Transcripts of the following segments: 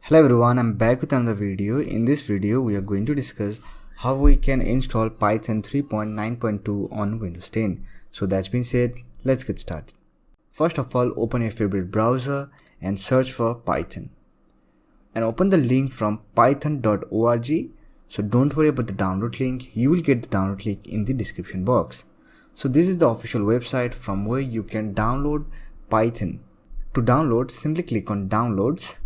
Hello everyone, I'm back with another video. In this video, we are going to discuss how we can install Python 3.9.2 on Windows 10. So that's been said, let's get started. First of all, open your favorite browser and search for Python. And open the link from python.org. So don't worry about the download link, you will get the download link in the description box. So this is the official website from where you can download Python. To download, simply click on Downloads.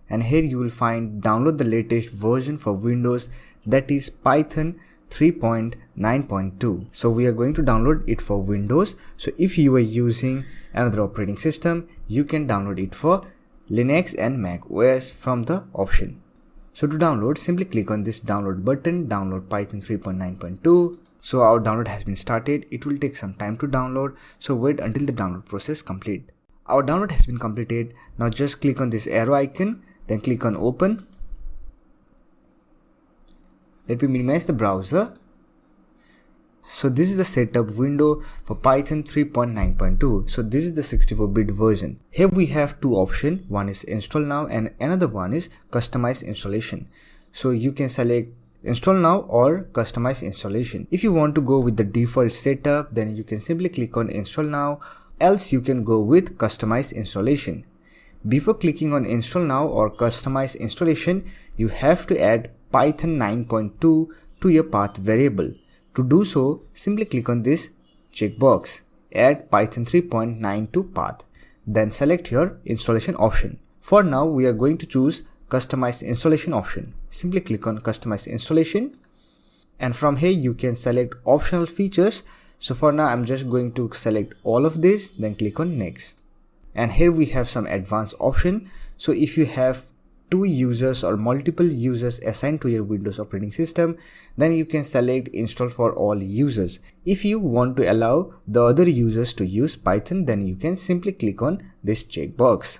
And here you will find download the latest version for Windows, that is Python 3.9.2. So we are going to download it for Windows. So if you are using another operating system, you can download it for Linux and Mac OS from the option. So to download, simply click on this download button, download Python 3.9.2. So our download has been started. It will take some time to download, so wait until the download process complete. Our download has been completed. Now just click on this arrow icon, then click on open. Let me minimize the browser. So this is the setup window for Python 3.9.2. So this is the 64-bit version. Here we have two options. One is install now and another one is customize installation. So you can select install now or customize installation. If you want to go with the default setup, then you can simply click on install now, else you can go with customize installation. Before clicking on install now or customize installation, you have to add Python 9.2 to your path variable. To do so, simply click on this checkbox, add Python 3.9 to path, then select your installation option. For now, we are going to choose customize installation option. Simply click on customize installation, and from here you can select optional features. So for now, I'm just going to select all of this, then click on next. And here we have some advanced option. So if you have two users or multiple users assigned to your Windows operating system, then you can select install for all users. If you want to allow the other users to use Python, then you can simply click on this checkbox.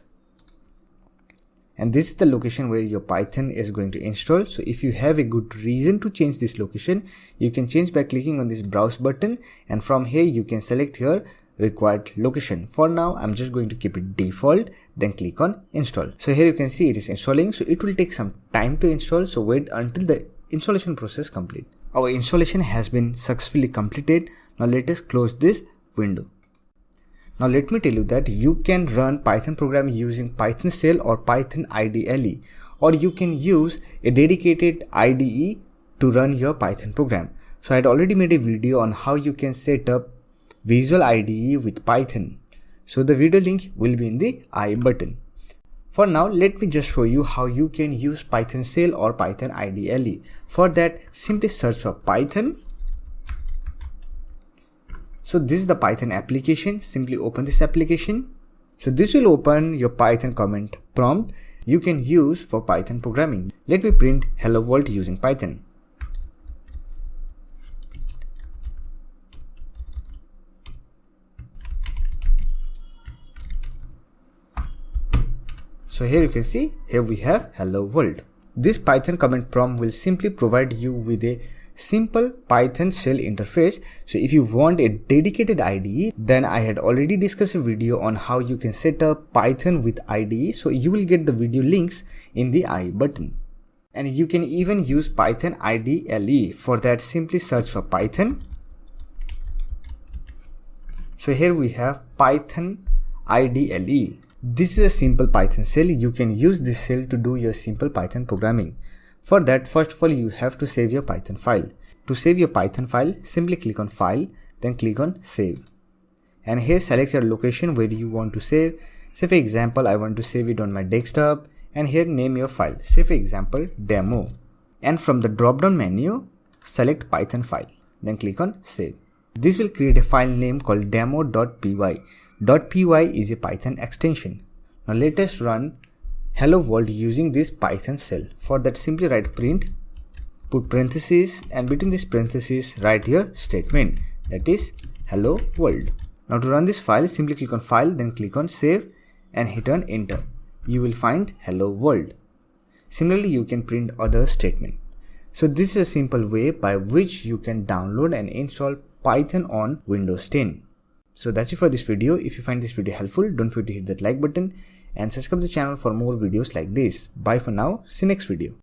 And this is the location where your Python is going to install. So if you have a good reason to change this location, you can change by clicking on this browse button, and from here you can select your required location. For now, I'm just going to keep it default, then click on install. So here you can see it is installing. So it will take some time to install, so wait until the installation process complete. Our installation has been successfully completed. Now let us close this window. Now let me tell you that you can run Python program using Python shell or Python IDLE, or you can use a dedicated IDE to run your Python program. So I had already made a video on how you can set up Visual IDE with Python. So the video link will be in the I button. For now, let me just show you how you can use Python shell or Python IDLE. For that, simply search for Python. So this is the Python application. Simply open this application. So this will open your Python command prompt you can use for Python programming. Let me print hello world using Python. So here you can see, here we have hello world. This Python command prompt will simply provide you with a simple Python shell interface. So if you want a dedicated IDE, then I had already discussed a video on how you can set up Python with IDE. So you will get the video links in the I button. And you can even use Python IDLE. For that, simply search for Python. So here we have Python IDLE. This is a simple Python shell. You can use this shell to do your simple Python programming. For that, first of all, you have to save your Python file. To save your Python file, simply click on File, then click on Save. And here select your location where you want to save. Say for example, I want to save it on my desktop, and here name your file. Say for example, demo. And from the drop down menu, select Python file, then click on Save. This will create a file name called demo.py. .py is a Python extension. Now let us run hello world using this Python shell. For that, simply write print, put parentheses, and between this parentheses write your statement, that is hello world. Now to run this file, simply click on file, then click on save and hit on enter. You will find hello world. Similarly, you can print other statement. So this is a simple way by which you can download and install Python on Windows 10. So that's it for this video. If you find this video helpful, don't forget to hit that like button and subscribe the channel for more videos like this. Bye for now. See you next video.